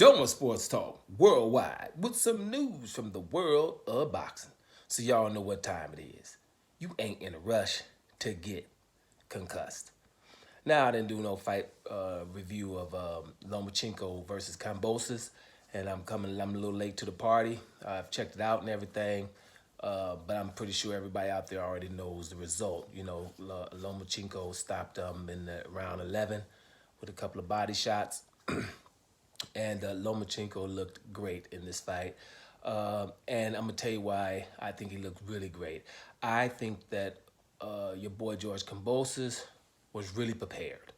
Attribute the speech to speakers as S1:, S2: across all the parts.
S1: Domo Sports Talk worldwide with some news from the world of boxing. So y'all know what time it is. You ain't in a rush to get concussed. Now I didn't do no fight review of Lomachenko versus Kambosos, and I'm a little late to the party. I've checked it out and everything, but I'm pretty sure everybody out there already knows the result. You know, Lomachenko stopped in the round 11 with a couple of body shots. And Lomachenko looked great in this fight. And I'm going to tell you why I think he looked really great. I think that your boy George Kambosos was really prepared,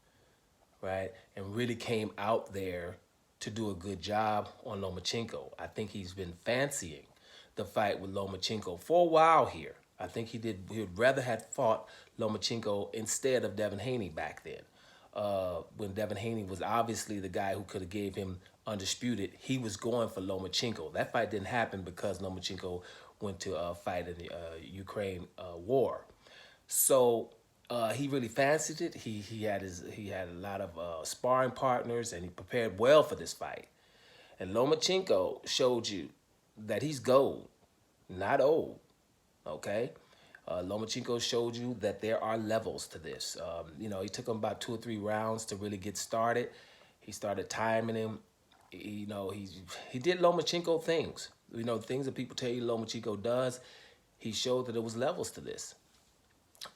S1: right? And really came out there to do a good job on Lomachenko. I think he's been fancying the fight with Lomachenko for a while here. I think he would rather have fought Lomachenko instead of Devin Haney back then. When Devin Haney was obviously the guy who could have gave him undisputed, he was going for Lomachenko. That fight didn't happen because Lomachenko went to fight in the Ukraine war. So he really fancied it. He had a lot of sparring partners, and he prepared well for this fight. And Lomachenko showed you that he's gold, not old. Okay. Lomachenko showed you that there are levels to this. He took him about 2 or 3 rounds to really get started. He started timing him. He did Lomachenko things. Things that people tell you Lomachenko does. He showed that there was levels to this,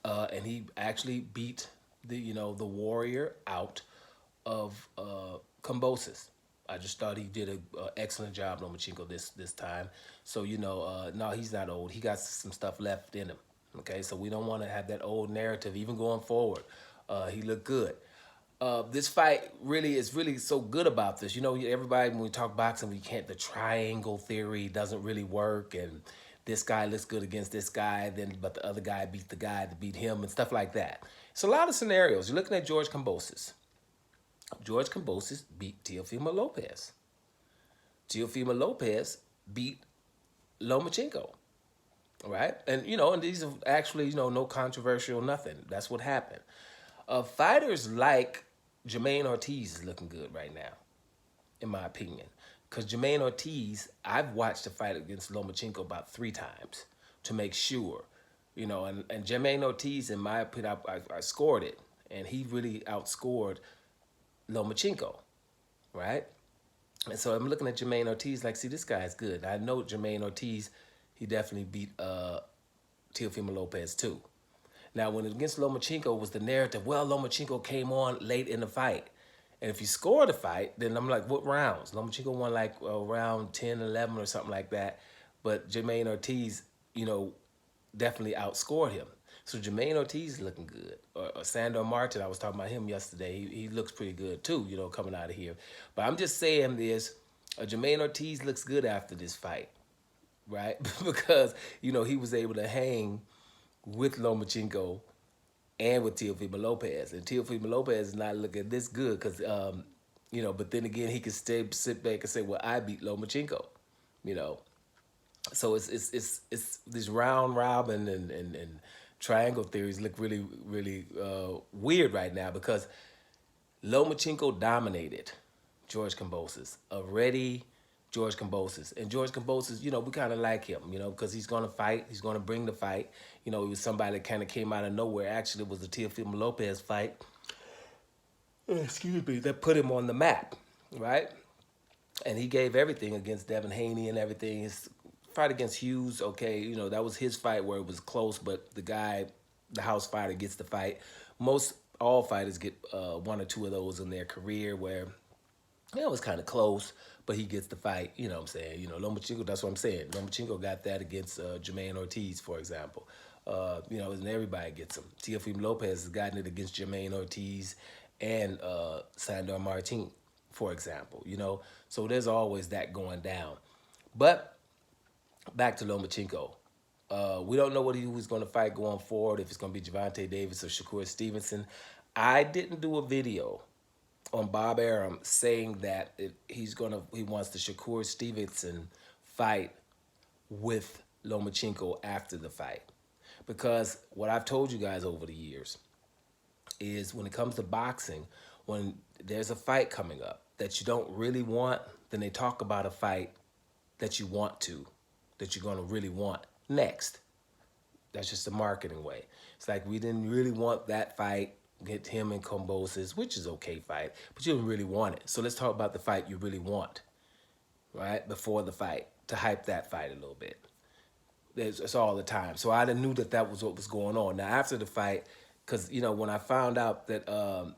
S1: and he actually beat the warrior out of Kambosos. I just thought he did an excellent job, Lomachenko, this time. So, no, he's not old. He got some stuff left in him. Okay, so we don't want to have that old narrative even going forward. He looked good. This fight is really so good about this. Everybody, when we talk boxing, the triangle theory doesn't really work, and this guy looks good against this guy, but the other guy beat the guy that beat him and stuff like that. It's a lot of scenarios. You're looking at George Kambosos. George Kambosos beat Teofimo Lopez. Teofimo Lopez beat Lomachenko. Right? And these are actually, no controversial nothing. That's what happened. Fighters like Jermaine Ortiz is looking good right now, in my opinion. Because Jermaine Ortiz, I've watched the fight against Lomachenko about 3 times to make sure. And Jermaine Ortiz, in my opinion, I scored it. And he really outscored Lomachenko, right? And so I'm looking at Jermaine Ortiz like, see, this guy's good. I know Jermaine Ortiz, he definitely beat Teofimo Lopez too. Now, when against Lomachenko was the narrative, well, Lomachenko came on late in the fight. And if you score the fight, then I'm like, what rounds? Lomachenko won like around 10, 11 or something like that. But Jermaine Ortiz, definitely outscored him. So Jermaine Ortiz is looking good. Or Sandor Martin, I was talking about him yesterday. He looks pretty good too, coming out of here. But I'm just saying this, Jermaine Ortiz looks good after this fight. Right? Because, he was able to hang with Lomachenko and with Teofimo Lopez. And Teofimo Lopez is not looking this good because, but then again, he can sit back and say, well, I beat Lomachenko, So it's this round robin and triangle theories look really, really weird right now because Lomachenko dominated George Kambosos. Already George Kambosos. And George Kambosos, we kind of like him, because he's going to fight. He's going to bring the fight. He was somebody that kind of came out of nowhere. Actually, it was the Teofimo Lopez fight. Excuse me. That put him on the map, right? And he gave everything against Devin Haney and everything. His fight against Hughes, okay, that was his fight where it was close, but the house fighter gets the fight. All fighters get 1 or 2 of those in their career where it was kind of close, but he gets the fight, you know what I'm saying? Lomachenko, that's what I'm saying. Lomachenko got that against Jermaine Ortiz, for example. And everybody gets them. Teofimo Lopez has gotten it against Jermaine Ortiz and Sandor Martin, for example, So there's always that going down. But back to Lomachenko. We don't know who's going to fight going forward, if it's going to be Gervonta Davis or Shakur Stevenson. I didn't do a video on Bob Arum saying that he wants the Shakur Stevenson fight with Lomachenko after the fight. Because what I've told you guys over the years is when it comes to boxing, when there's a fight coming up that you don't really want then they talk about a fight that you want to, that you're gonna really want next. That's just a marketing way. It's like we didn't really want that fight, get him and Kambosos, which is okay fight, but you didn't really want it. So let's talk about the fight you really want, right? Before the fight, to hype that fight a little bit. It's all the time. So I knew that that was what was going on. Now after the fight, because when I found out that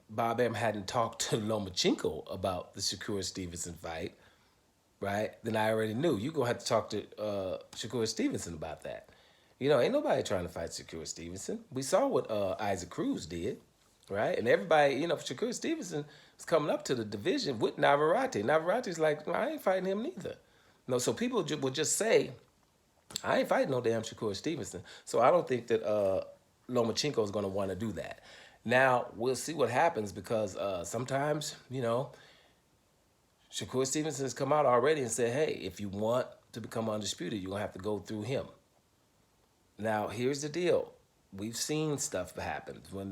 S1: Bob Arum hadn't talked to Lomachenko about the Shakur Stevenson fight, right? Then I already knew you're gonna have to talk to Shakur Stevenson about that. Ain't nobody trying to fight Shakur Stevenson. We saw what Isaac Cruz did, right? And everybody, Shakur Stevenson was coming up to the division with Navarrete. Navarrete's like, I ain't fighting him neither. No, so people will just say, I ain't fighting no damn Shakur Stevenson. So I don't think that Lomachenko is going to want to do that. Now, we'll see what happens because sometimes, Shakur Stevenson has come out already and said, hey, if you want to become undisputed, you're going to have to go through him. Now, here's the deal. We've seen stuff happen when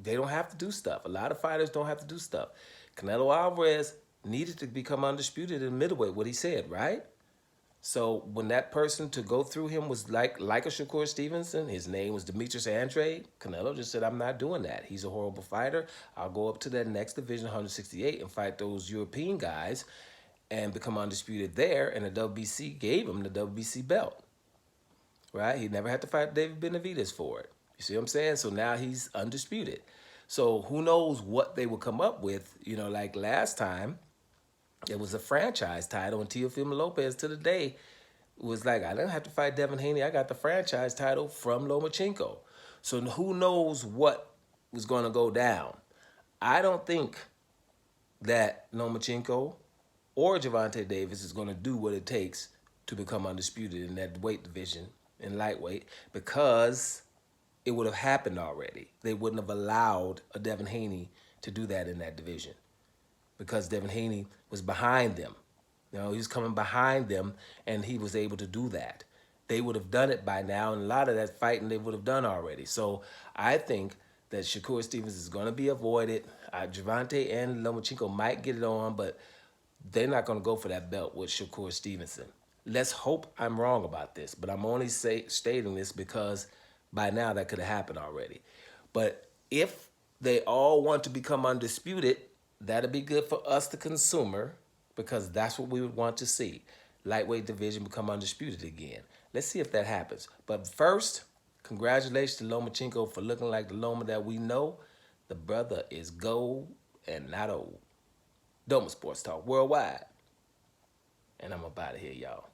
S1: they don't have to do stuff. A lot of fighters don't have to do stuff. Canelo Alvarez needed to become undisputed in middleweight, what he said, right? So when that person to go through him was like a Shakur Stevenson, his name was Demetrius Andrade, Canelo just said, I'm not doing that. He's a horrible fighter. I'll go up to that next division, 168, and fight those European guys and become undisputed there. And the WBC gave him the WBC belt, right? He never had to fight David Benavidez for it. You see what I'm saying? So now he's undisputed. So who knows what they will come up with, like last time, it was a franchise title, and Teofimo Lopez to the day was like, I didn't have to fight Devin Haney. I got the franchise title from Lomachenko. So who knows what was going to go down. I don't think that Lomachenko or Gervonta Davis is going to do what it takes to become undisputed in that weight division, in lightweight, because it would have happened already. They wouldn't have allowed a Devin Haney to do that in that division, because Devin Haney was behind them. He was coming behind them, and he was able to do that. They would have done it by now, and a lot of that fighting they would have done already. So I think that Shakur Stevens is going to be avoided. Gervonta and Lomachenko might get it on, but they're not going to go for that belt with Shakur Stevenson. Let's hope I'm wrong about this, but I'm only stating this because by now that could have happened already. But if they all want to become undisputed, that'd be good for us, the consumer, because that's what we would want to see. Lightweight division become undisputed again. Let's see if that happens. But first, congratulations to Lomachenko for looking like the Loma that we know. The brother is gold and not old. Doma Sports Talk Worldwide. And I'm up out of here, y'all.